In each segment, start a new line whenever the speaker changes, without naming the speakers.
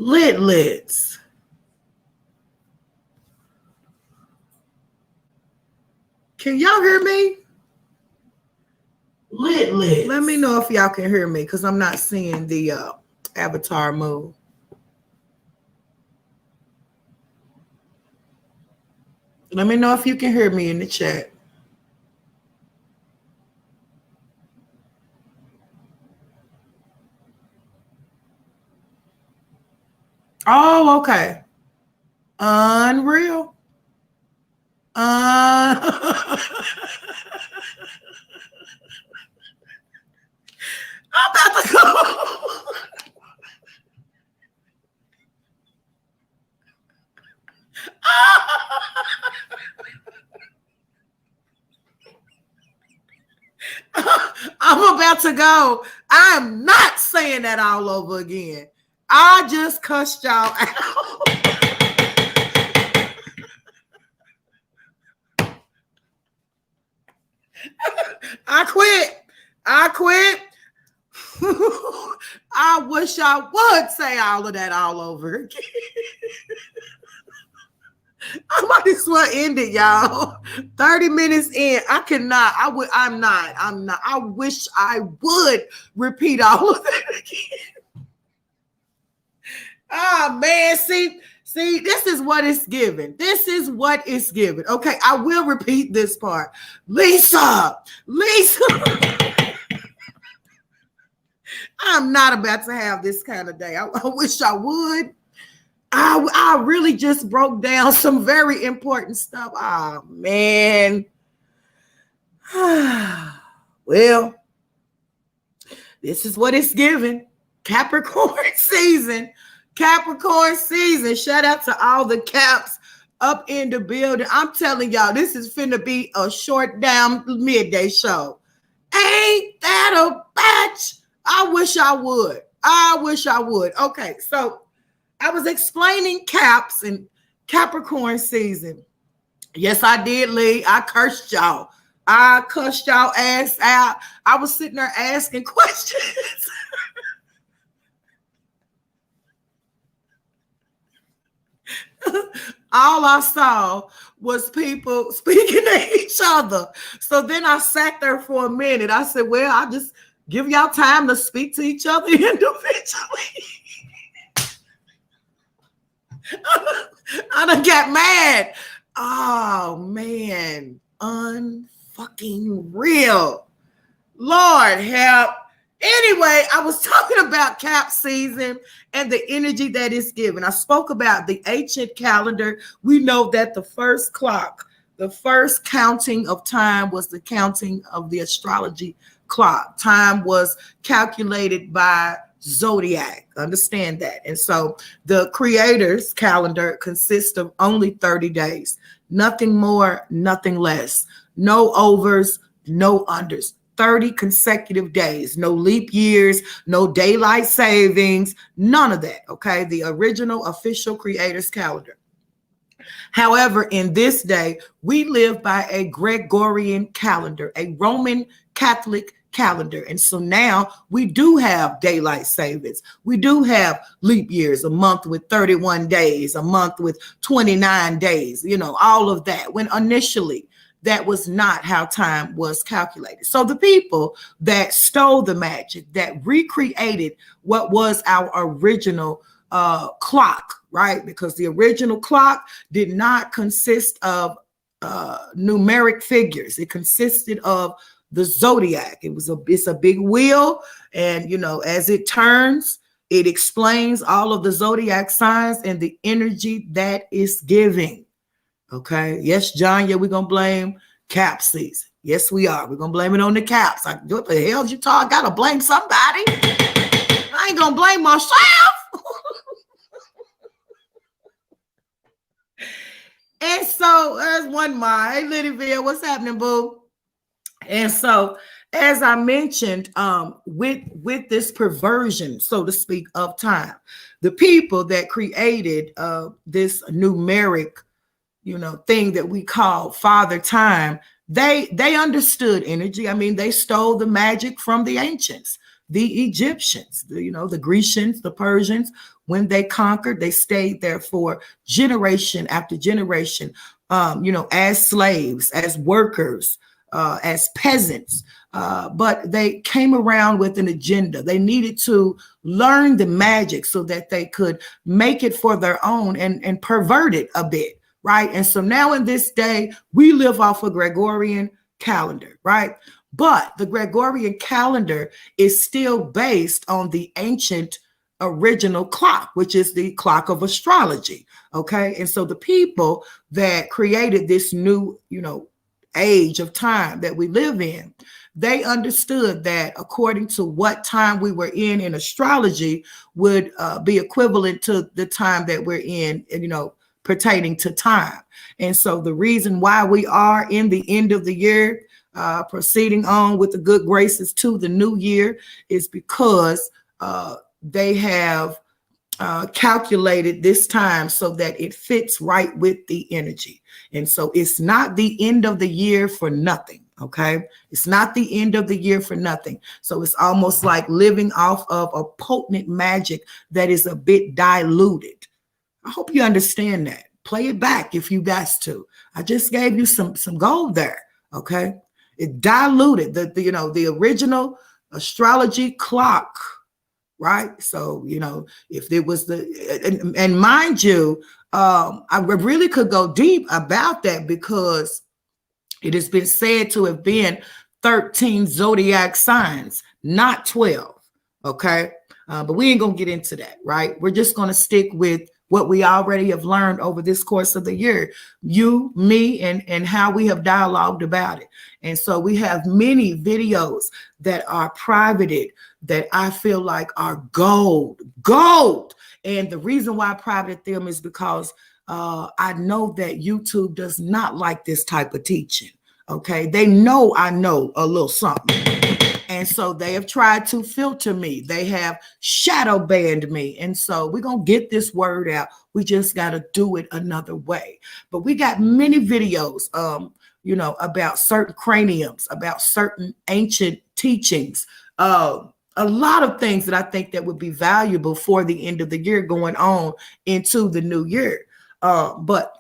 Litlets. Can y'all hear me? Litlets. Let me know if y'all can hear me because I'm not seeing the avatar move. Let me know if you can hear me in the chat. Oh, okay. Unreal. I'm about to go. I'm about to go. I'm not saying that all over again. I just cussed y'all out. I quit. I wish I would say all of that all over again. I might as well end it, y'all. 30 minutes in. I cannot. I'm not. I wish I would repeat all of that again. Ah, man. See, this is what it's given. This is what it's given. Okay, I will repeat this part. Lisa. I'm not about to have this kind of day. I wish I would. I really just broke down some very important stuff. Oh, man. Well, this is what it's given. Capricorn season. Shout out to all the caps up in the building. I'm telling y'all, this is finna be a short damn midday show. Ain't that a batch? I wish I would. Okay, so I was explaining caps and Capricorn season. Yes, I did, Lee. I cursed y'all. I cussed y'all ass out. I was sitting there asking questions. All I saw was people speaking to each other. So then I sat there for a minute. I said, well, I'll just give y'all time to speak to each other individually. I done got mad. Oh, man. Unfucking real. Lord help. Anyway, I was talking about cap season and the energy that it's given. I spoke about the ancient calendar. We know that the first clock, the first counting of time was the counting of the astrology clock. Time was calculated by zodiac. Understand that. And so the creator's calendar consists of only 30 days. Nothing more, nothing less. No overs, no unders. 30 consecutive days, no leap years, no daylight savings, none of that, okay? The original official creator's calendar. However, in this day, we live by a Gregorian calendar, a Roman Catholic calendar. And so now we do have daylight savings. We do have leap years, a month with 31 days, a month with 29 days, all of that. When initially, that was not how time was calculated. So the people that stole the magic, that recreated what was our original clock, right? Because the original clock did not consist of numeric figures. It consisted of the zodiac. It's a big wheel, and as it turns, it explains all of the zodiac signs and the energy that is giving. Okay. Yes, John. Yeah, we're gonna blame cap season. Yes, we are. We're gonna blame it on the caps. What the hell you talking? I gotta blame somebody. I ain't gonna blame myself. And so there's one more. Hey, Liddyville, what's happening, boo? And so, as I mentioned, with this perversion, so to speak, of time, the people that created this numeric thing that we call Father Time, they understood energy. I mean, they stole the magic from the ancients. the Egyptians, the Grecians, the Persians. When they conquered, they stayed there for generation after generation, as slaves, as workers, as peasants. But they came around with an agenda. They needed to learn the magic so that they could make it for their own and pervert it a bit, right? And so now in this day, we live off a Gregorian calendar, right? But the Gregorian calendar is still based on the ancient original clock, which is the clock of astrology. Okay. And so the people that created this new, age of time that we live in, they understood that according to what time we were in astrology would be equivalent to the time that we're in, pertaining to time. And so the reason why we are in the end of the year, proceeding on with the good graces to the new year, is because they have calculated this time so that it fits right with the energy. And so it's not the end of the year for nothing. Okay. It's not the end of the year for nothing. So it's almost like living off of a potent magic that is a bit diluted. I hope you understand that. Play it back if you guys to. I just gave you some gold there. Okay. It diluted the original astrology clock. Right. So, if it was and mind you, I really could go deep about that because it has been said to have been 13 zodiac signs, not 12. Okay. But we ain't going to get into that. Right. We're just going to stick with what we already have learned over this course of the year, you, me, and how we have dialogued about it. And so we have many videos that are privated that I feel like are gold. And the reason why I privated them is because I know that YouTube does not like this type of teaching. Okay. They know I know a little something. And so they have tried to filter me. They have shadow banned me. And so we're going to get this word out. We just got to do it another way. But we got many videos, about certain craniums, about certain ancient teachings, a lot of things that I think that would be valuable for the end of the year going on into the new year. But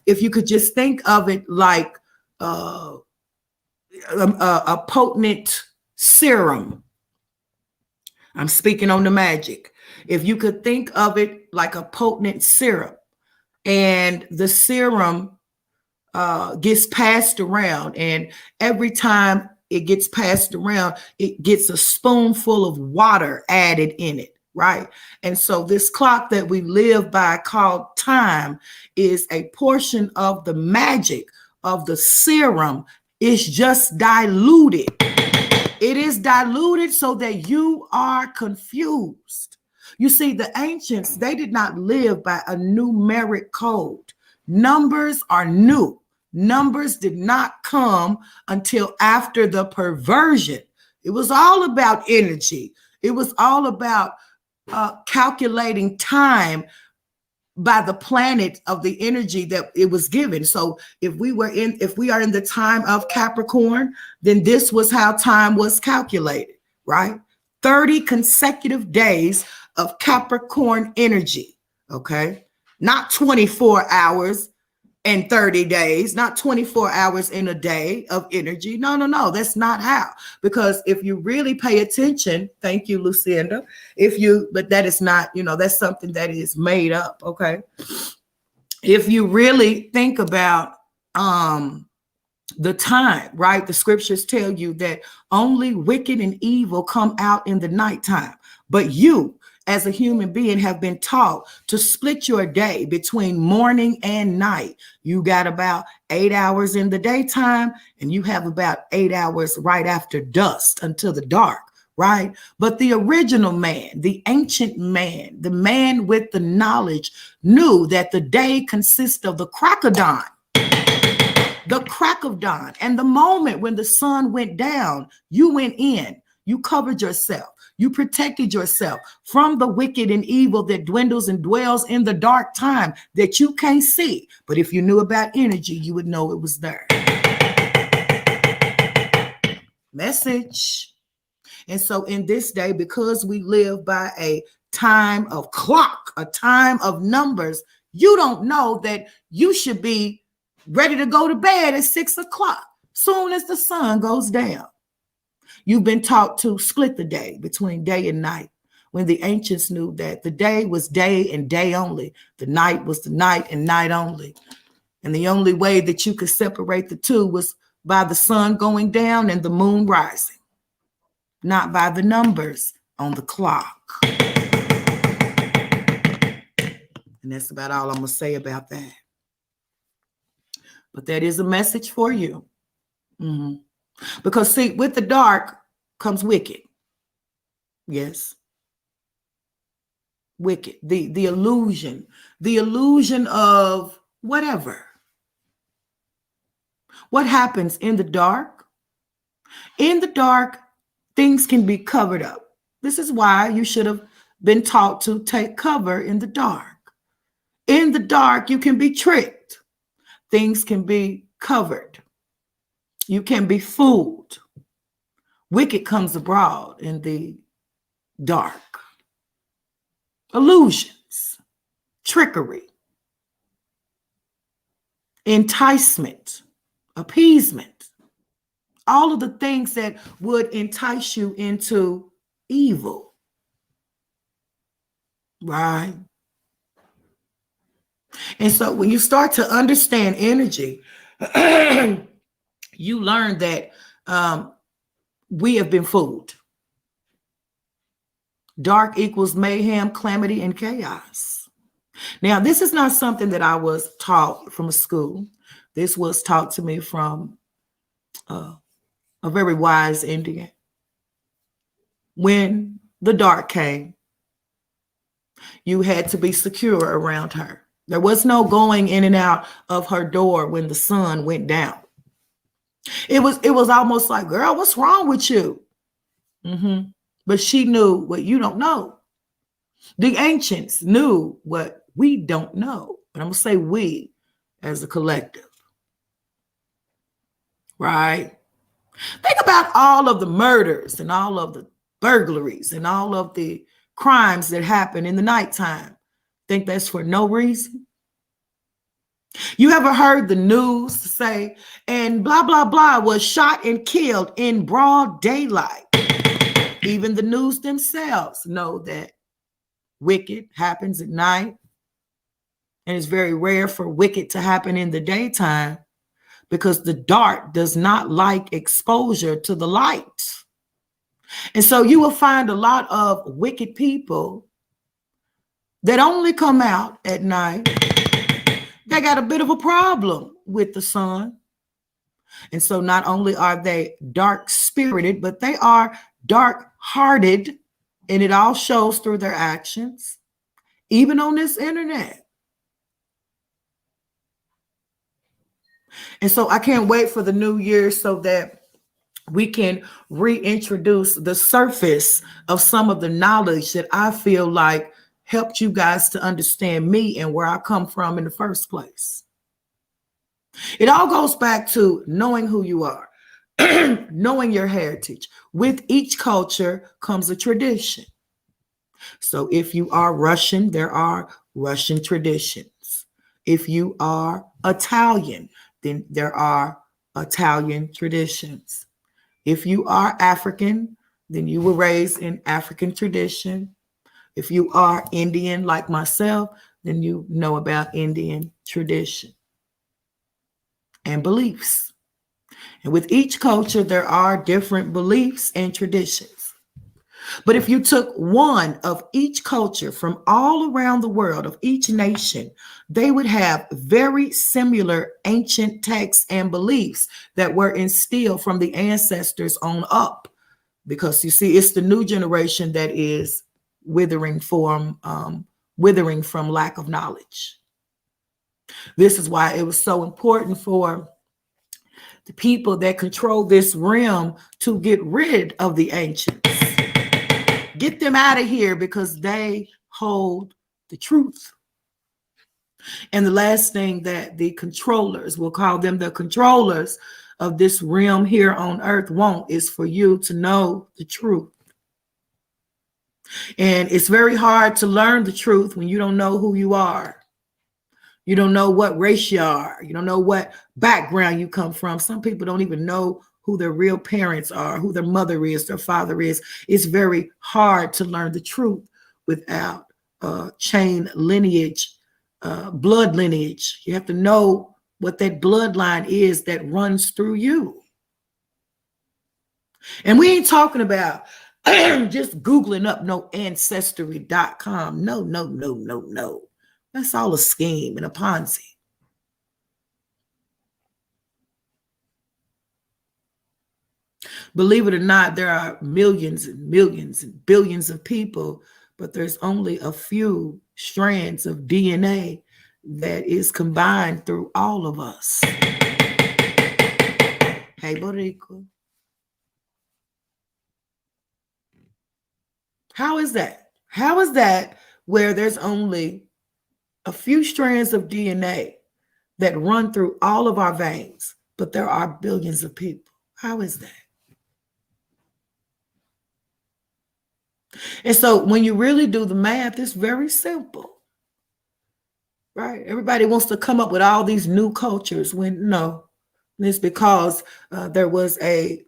if you could just think of it like a potent serum. I'm speaking on the magic. If you could think of it like a potent serum, and the serum gets passed around, and every time it gets passed around, it gets a spoonful of water added in it, right? And so this clock that we live by called time is a portion of the magic of the serum. Is just diluted. It is diluted so that you are confused. You see, the ancients, they did not live by a numeric code. Numbers are new. Numbers did not come until after the perversion. It was all about energy. It was all about calculating time by the planet of the energy that it was given. So if we are in the time of Capricorn, then this was how time was calculated, right? 30 consecutive days of Capricorn energy. Okay. Not 24 hours and 30 days, not 24 hours in a day of energy. No, that's not how. Because if you really pay attention, thank you, Lucinda. But that is not, that's something that is made up. Okay. If you really think about the time, right? The scriptures tell you that only wicked and evil come out in the nighttime, but you, as a human being, have been taught to split your day between morning and night. You got about 8 hours in the daytime, and you have about 8 hours right after dusk until the dark, right? But the original man, the ancient man, the man with the knowledge knew that the day consists of the crack of dawn. The crack of dawn. And the moment when the sun went down, you went in, you covered yourself. You protected yourself from the wicked and evil that dwindles and dwells in the dark time that you can't see. But if you knew about energy, you would know it was there. Message. And so in this day, because we live by a time of clock, a time of numbers, you don't know that you should be ready to go to bed at 6 o'clock, soon as the sun goes down. You've been taught to split the day between day and night, when the ancients knew that the day was day and day only. The night was the night and night only. And the only way that you could separate the two was by the sun going down and the moon rising, not by the numbers on the clock. And that's about all I'm going to say about that. But that is a message for you. Because see, with the dark comes wicked. Yes. Wicked. The illusion of whatever. What happens in the dark? In the dark, things can be covered up. This is why you should have been taught to take cover in the dark. In the dark, you can be tricked. Things can be covered. You can be fooled. Wicked comes abroad in the dark. Illusions, trickery, enticement, appeasement, all of the things that would entice you into evil, right? And so when you start to understand energy, you learn that we have been fooled. Dark equals mayhem, calamity, and chaos. Now, this is not something that I was taught from a school. This was taught to me from a very wise Indian. When the dark came, you had to be secure around her. There was no going in and out of her door when the sun went down. It was almost like, girl, what's wrong with you? But she knew what you don't know. The ancients knew what we don't know. And I'm going to say we as a collective. Right? Think about all of the murders and all of the burglaries and all of the crimes that happen in the nighttime. Think that's for no reason? You ever heard the news say, and blah, blah, blah was shot and killed in broad daylight? Even the news themselves know that wicked happens at night. And it's very rare for wicked to happen in the daytime because the dark does not like exposure to the light. And so you will find a lot of wicked people that only come out at night. They got a bit of a problem with the sun. And so not only are they dark spirited, but they are dark hearted, and it all shows through their actions, even on this internet. And so I can't wait for the new year so that we can reintroduce the surface of some of the knowledge that I feel like helped you guys to understand me and where I come from in the first place. It all goes back to knowing who you are, knowing your heritage. With each culture comes a tradition. So if you are Russian, there are Russian traditions. If you are Italian, then there are Italian traditions. If you are African, then you were raised in African tradition. If you are Indian like myself, then you know about Indian tradition and beliefs. And with each culture, there are different beliefs and traditions. But if you took one of each culture from all around the world, of each nation, they would have very similar ancient texts and beliefs that were instilled from the ancestors on up. Because you see, it's the new generation that is withering from lack of knowledge. This is why it was so important for the people that control this realm to get rid of the ancients. Get them out of here because they hold the truth. And the last thing that the controllers, we'll call them the controllers of this realm here on earth, want is for you to know the truth. And it's very hard to learn the truth when you don't know who you are. You don't know what race you are. You don't know what background you come from. Some people don't even know who their real parents are, who their mother is, their father is. It's very hard to learn the truth without chain lineage, blood lineage. You have to know what that bloodline is that runs through you. And we ain't talking about just Googling up no ancestry.com. No, no, no, no, no. That's all a scheme and a Ponzi. Believe it or not, there are millions and millions and billions of people, but there's only a few strands of DNA that is combined through all of us. Hey, Boricua. How is that? How is that where there's only a few strands of DNA that run through all of our veins, but there are billions of people? How is that? And so when you really do the math, it's very simple, right? Everybody wants to come up with all these new cultures when no, it's because there was a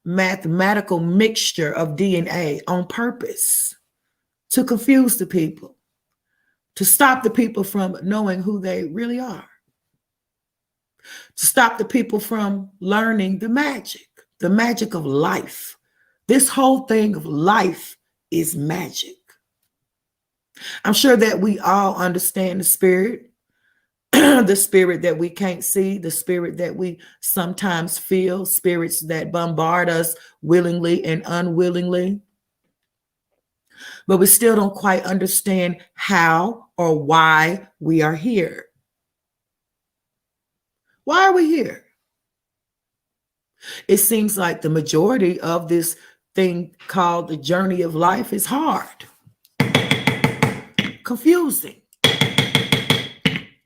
mathematical mixture of DNA on purpose to confuse the people, to stop the people from knowing who they really are, to stop the people from learning the magic of life. This whole thing of life is magic. I'm sure that we all understand the spirit, the spirit that we can't see, the spirit that we sometimes feel, spirits that bombard us willingly and unwillingly. But we still don't quite understand how or why we are here. Why are we here? It seems like the majority of this thing called the journey of life is hard, confusing,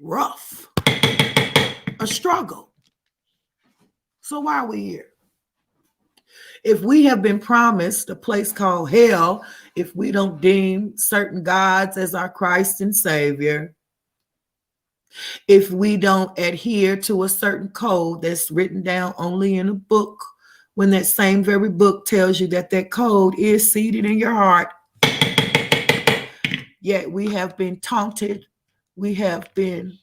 rough, a struggle. So why are we here? If we have been promised a place called hell, if we don't deem certain gods as our Christ and Savior, if we don't adhere to a certain code that's written down only in a book, when that same very book tells you that that code is seated in your heart, yet we have been taunted, we have been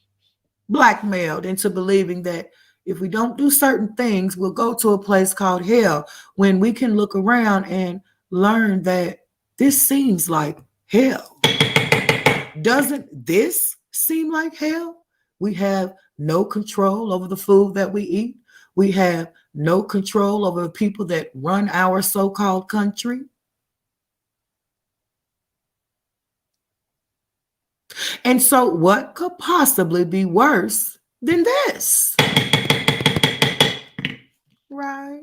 blackmailed into believing that if we don't do certain things, we'll go to a place called hell, when we can look around and learn that this seems like hell. Doesn't this seem like hell? We have no control over the food that we eat. We have no control over the people that run our so-called country. And so what could possibly be worse than this? Right?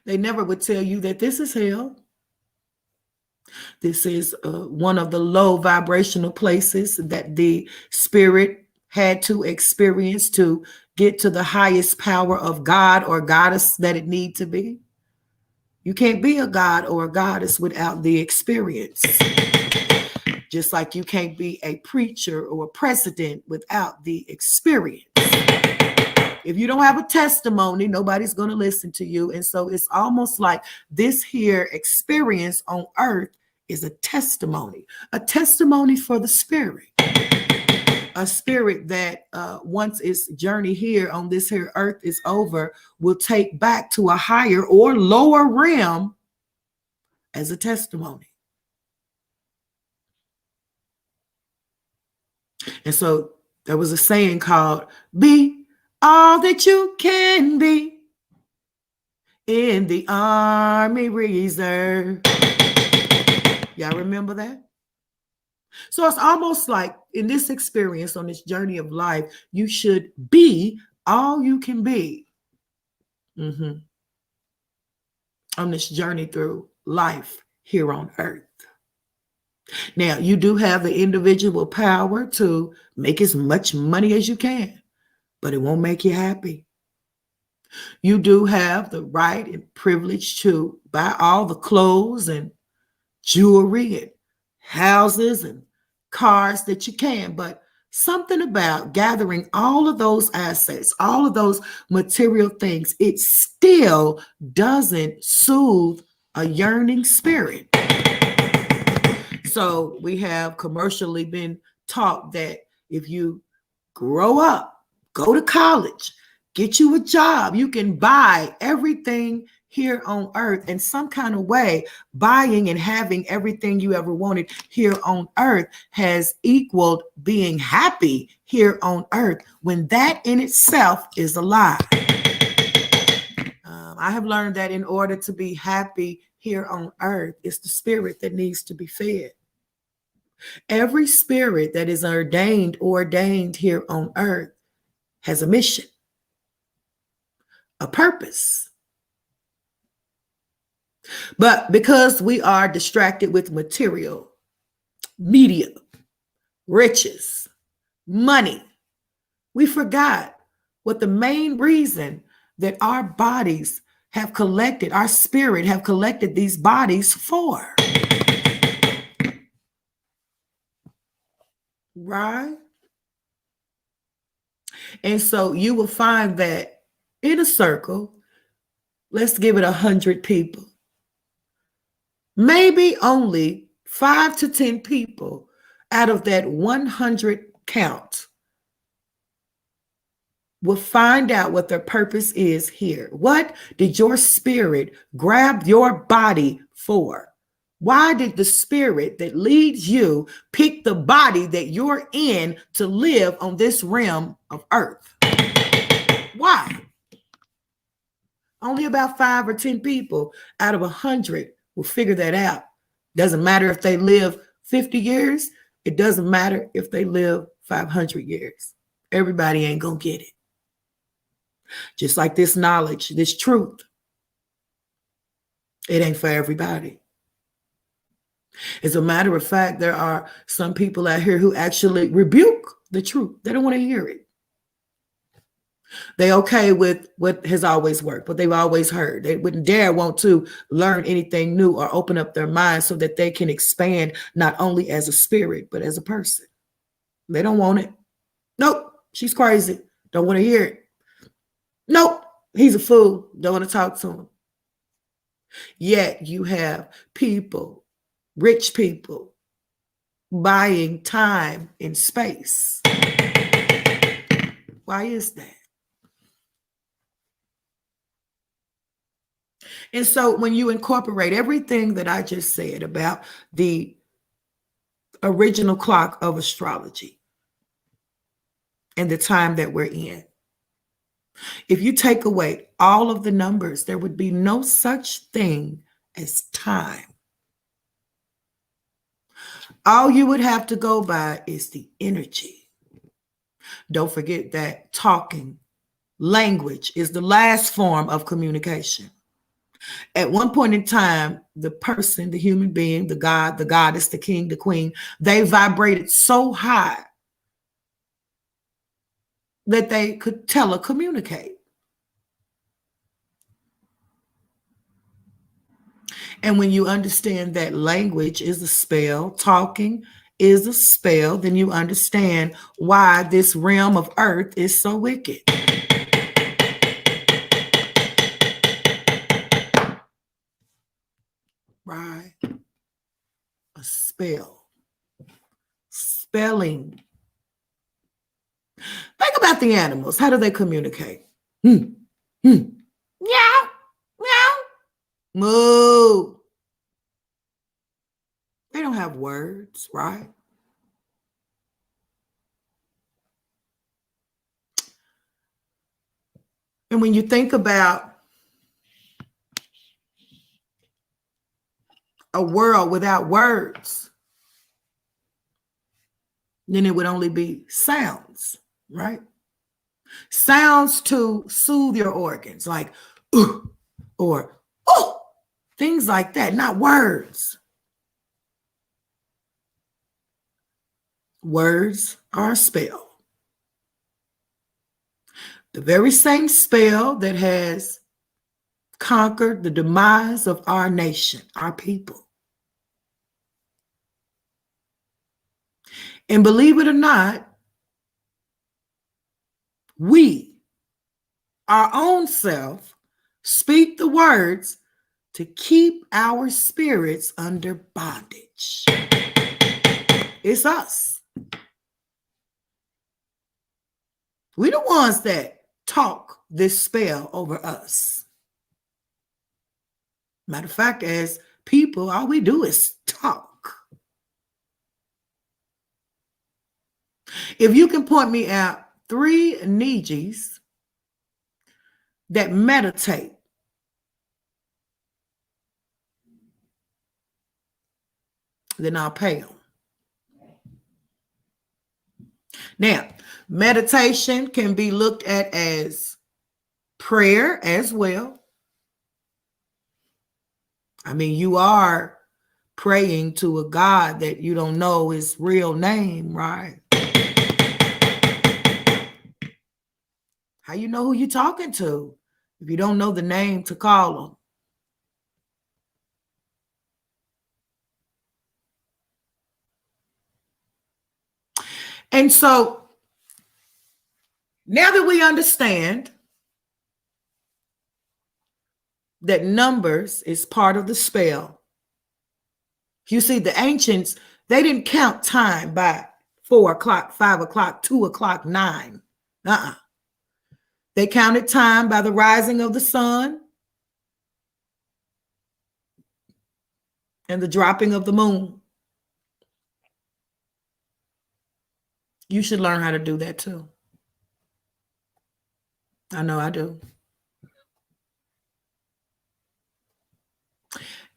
They never would tell you that this is hell. This is one of the low vibrational places that the spirit had to experience to get to the highest power of God or goddess that it need to be. You can't be a god or a goddess without the experience. Just like you can't be a preacher or a president without the experience. If you don't have a testimony, nobody's going to listen to you. And so it's almost like this here experience on earth is a testimony for the spirit. A spirit that once its journey here on this here earth is over, will take back to a higher or lower realm as a testimony. And so there was a saying called, be all that you can be in the Army Reserve. Y'all remember that? So it's almost like in this experience, on this journey of life, you should be all you can be. On this journey through life here on earth. Now, you do have the individual power to make as much money as you can, but it won't make you happy. You do have the right and privilege to buy all the clothes and jewelry and houses and cars that you can, but something about gathering all of those assets, all of those material things, it still doesn't soothe a yearning spirit. So we have commercially been taught that if you grow up, go to college, get you a job, you can buy everything here on earth in some kind of way. Buying and having everything you ever wanted here on earth has equaled being happy here on earth, when that in itself is a lie. I have learned that in order to be happy here on earth, it's the spirit that needs to be fed. Every spirit that is ordained here on earth has a mission, a purpose. But because we are distracted with material, media, riches, money, we forgot what the main reason that our bodies have collected, our spirit have collected these bodies for. Right? And so you will find that in a circle, let's give it 100 people. Maybe only 5 to 10 people out of that 100 count will find out what their purpose is here. What did your spirit grab your body for? Why did the spirit that leads you pick the body that you're in to live on this realm of earth? Why? Only about 5 or 10 people out of 100 will figure that out. Doesn't matter if they live 50 years. It doesn't matter if they live 500 years. Everybody ain't gonna get it. Just like this knowledge, this truth, it ain't for everybody. As a matter of fact, there are some people out here who actually rebuke the truth. They don't want to hear it. They okay with what has always worked, what they've always heard. They wouldn't dare want to learn anything new or open up their minds so that they can expand not only as a spirit, but as a person. They don't want it. Nope, she's crazy. Don't want to hear it. Nope, he's a fool. Don't want to talk to him. Yet you have people, rich people, buying time and space. Why is that? And so when you incorporate everything that I just said about the original clock of astrology and the time that we're in, if you take away all of the numbers, there would be no such thing as time. All you would have to go by is the energy. Don't forget that talking, language is the last form of communication. At one point in time, the person, the human being, the god, the goddess, the king, the queen, they vibrated so high that they could telecommunicate. And when you understand that language is a spell, talking is a spell, then you understand why this realm of earth is so wicked. Right? A spell. Spelling. Think about the animals. How do they communicate? Meow, meow, moo. They don't have words, right? And when you think about a world without words, then it would only be sounds, right? Sounds to soothe your organs, like ooh, or oh, things like that, not words. Words are a spell. The very same spell that has conquered the demise of our nation, our people. And believe it or not, we, our own self, speak the words to keep our spirits under bondage. It's us. We the ones that talk this spell over us. Matter of fact, as people, all we do is talk. If you can point me out 3 Nijis that meditate, then I'll pay them. Now, meditation can be looked at as prayer as well. I mean, you are praying to a God that you don't know his real name, right? How you know who you're talking to if you don't know the name to call him? And so now that we understand that numbers is part of the spell, you see, the ancients, they didn't count time by 4 o'clock, 5 o'clock, 2 o'clock, 9. They counted time by the rising of the sun and the dropping of the moon. You should learn how to do that too. I know I do.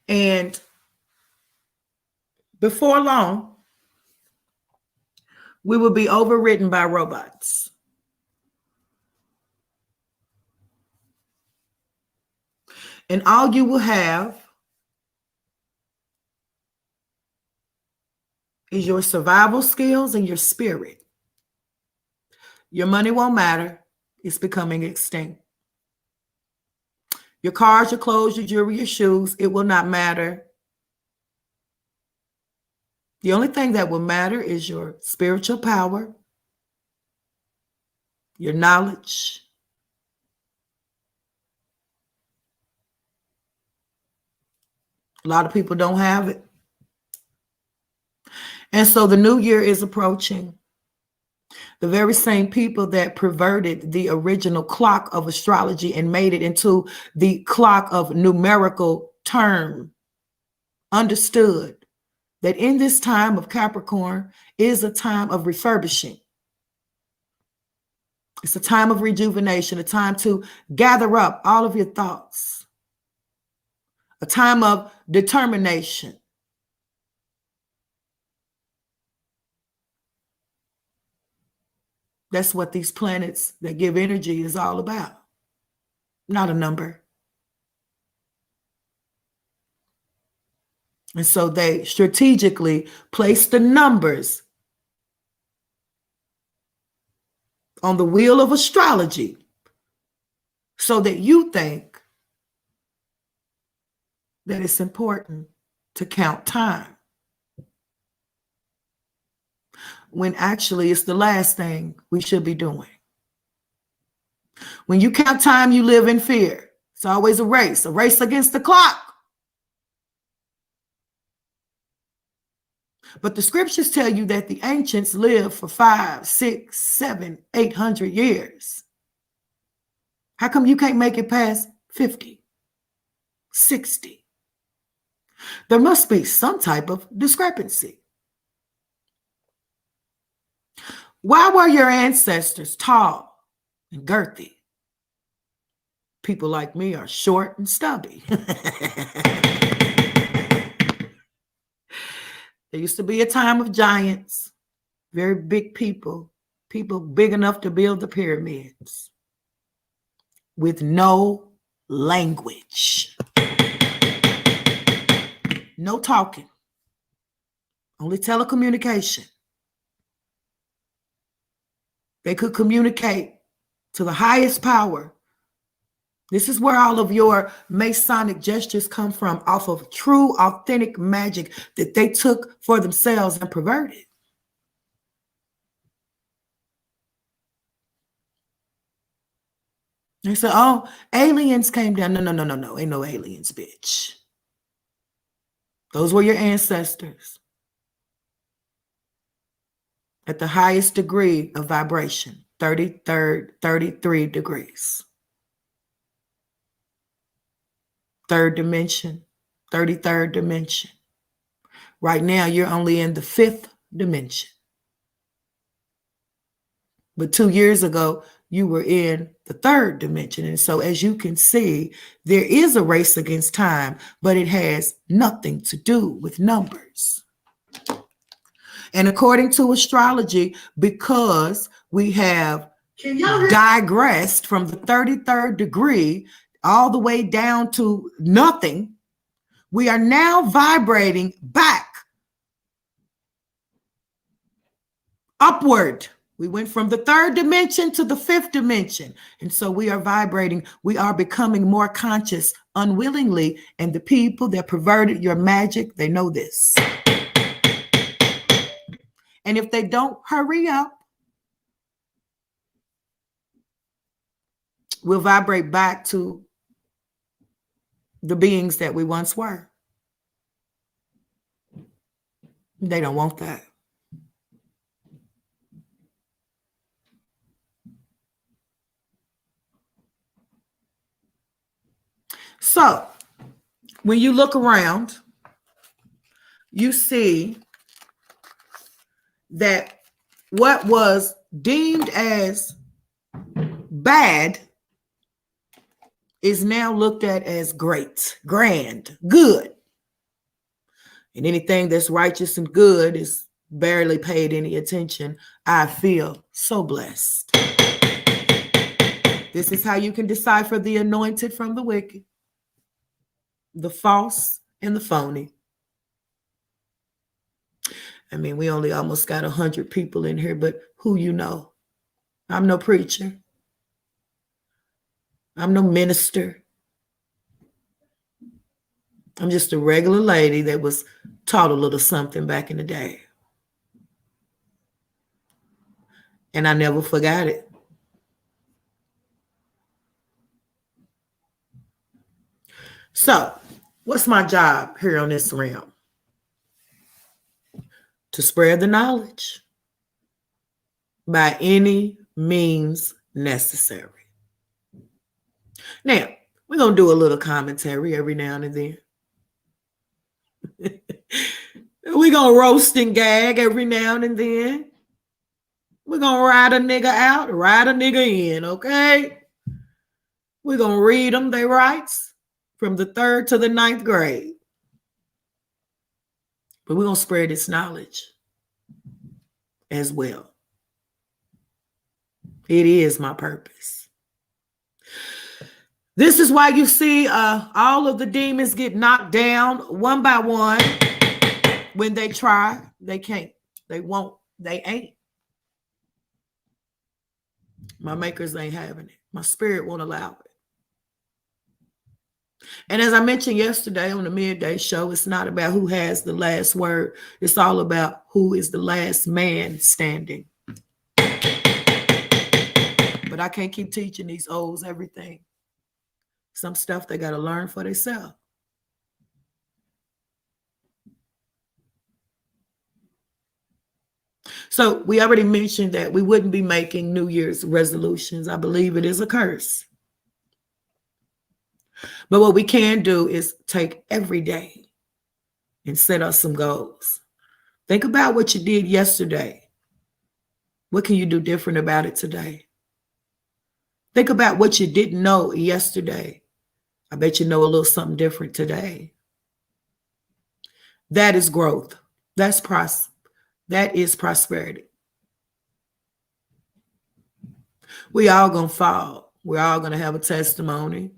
And before long, we will be overridden by robots. And all you will have is your survival skills and your spirit. Your money won't matter. It's becoming extinct. Your cars, your clothes, your jewelry, your shoes, it will not matter. The only thing that will matter is your spiritual power, your knowledge, a lot of people don't have it. And so the new year is approaching. The very same people that perverted the original clock of astrology and made it into the clock of numerical term understood that in this time of Capricorn is a time of refurbishing. It's a time of rejuvenation, a time to gather up all of your thoughts, a time of determination. That's what these planets that give energy is all about. Not a number. And so they strategically place the numbers on the wheel of astrology so that you think that it's important to count time, when actually it's the last thing we should be doing. When you count time, you live in fear. It's always a race against the clock. But the scriptures tell you that the ancients lived for 500, 600, 700, 800 years. How come you can't make it past 50, 60? There must be some type of discrepancy. Why were your ancestors tall and girthy? People like me are short and stubby. There used to be a time of giants, very big people big enough to build the pyramids with no language. No talking, only telecommunication. They could communicate to the highest power. This is where all of your Masonic gestures come from, off of true, authentic magic that they took for themselves and perverted. They said, oh, aliens came down. No. Ain't no aliens, bitch. Those were your ancestors at the highest degree of vibration, 33 degrees. Third dimension, 33rd dimension. Right now, you're only in the 5th dimension. But 2 years ago, you were in the 3rd dimension. And so as you can see, there is a race against time, but it has nothing to do with numbers. And according to astrology, because we have digressed from the 33rd degree all the way down to nothing, we are now vibrating back upward. We went from the 3rd dimension to the 5th dimension. And so we are vibrating. We are becoming more conscious unwillingly. And the people that perverted your magic, they know this. And if they don't hurry up, we'll vibrate back to the beings that we once were. They don't want that. So when you look around, you see that what was deemed as bad is now looked at as great, grand, good. And anything that's righteous and good is barely paid any attention. I feel so blessed. This is how you can decipher the anointed from the wicked, the false and the phony. I mean, we only almost got 100 people in here, but who you know? I'm no preacher. I'm no minister. I'm just a regular lady that was taught a little something back in the day. And I never forgot it. So, what's my job here on this realm? To spread the knowledge by any means necessary. Now, we're going to do a little commentary every now and then. We're going to roast and gag every now and then. We're going to ride a nigga out, ride a nigga in, okay? We're going to read them their rights from the 3rd to the 9th grade. But we're going to spread this knowledge as well. It is my purpose. This is why you see all of the demons get knocked down one by one. When they try, they can't. They won't. They ain't. My makers ain't having it. My spirit won't allow it. And as I mentioned yesterday on the Midday Show, it's not about who has the last word. It's all about who is the last man standing. But I can't keep teaching these olds everything. Some stuff they got to learn for themselves. So we already mentioned that we wouldn't be making New Year's resolutions. I believe it is a curse. But what we can do is take every day and set us some goals. Think about what you did yesterday. What can you do different about it today? Think about what you didn't know yesterday. I bet you know a little something different today. That is growth. That is prosperity. We all gonna fall. We're all gonna have a testimony.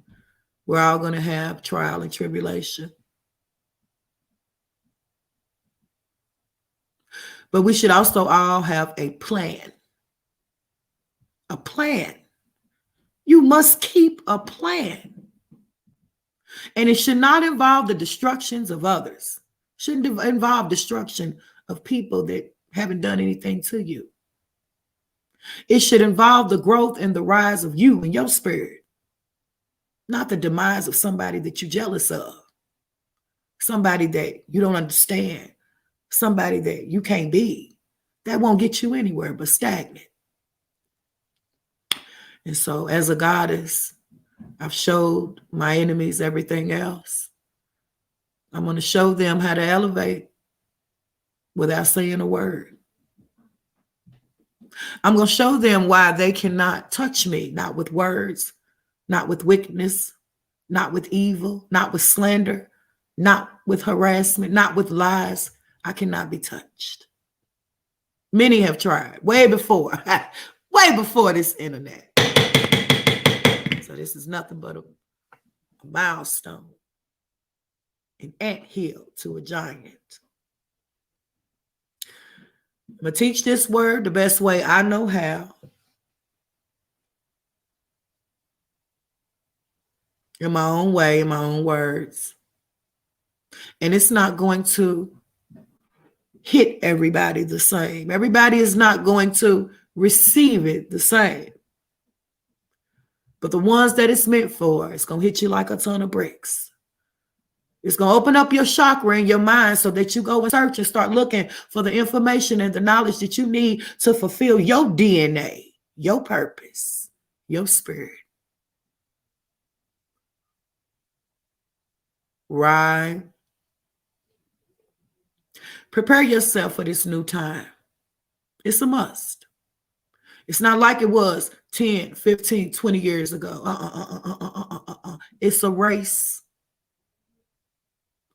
We're all gonna have trial and tribulation. But we should also all have a plan. A plan. You must keep a plan. And it should not involve the destructions of others. Shouldn't involve destruction of people that haven't done anything to you. It should involve the growth and the rise of you and your spirit, not the demise of somebody that you're jealous of, somebody that you don't understand, somebody that you can't be. That won't get you anywhere but stagnant. And so as a goddess, I've showed my enemies everything else. I'm going to show them how to elevate without saying a word. I'm going to show them why they cannot touch me, not with words, not with wickedness, not with evil, not with slander, not with harassment, not with lies. I cannot be touched. Many have tried way before this internet. So this is nothing but a milestone, an anthill to a giant. I'm going to teach this word the best way I know how. In my own way, in my own words. And it's not going to hit everybody the same. Everybody is not going to receive it the same. But the ones that it's meant for, it's going to hit you like a ton of bricks. It's going to open up your chakra in your mind so that you go and search and start looking for the information and the knowledge that you need to fulfill your DNA, your purpose, your spirit. Right? Prepare yourself for this new time. It's a must. It's not like it was 10, 15, 20 years ago. It's a race.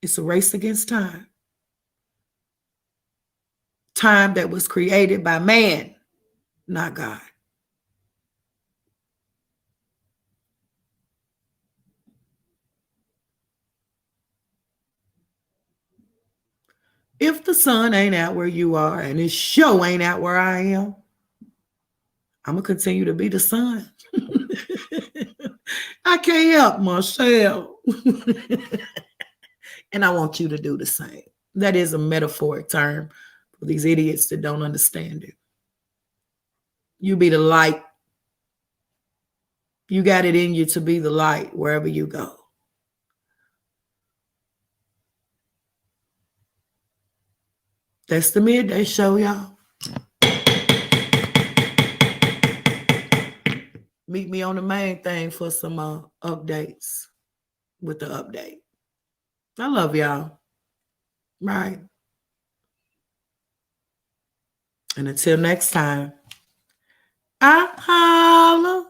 It's a race against time. Time that was created by man, not God. If the sun ain't out where you are and it sure ain't out where I am, I'm going to continue to be the sun. I can't help myself. And I want you to do the same. That is a metaphoric term for these idiots that don't understand it. You be the light. You got it in you to be the light wherever you go. That's the midday show, y'all. Meet me on the main thing for some updates with the update. I love y'all. Right. And until next time, I holla.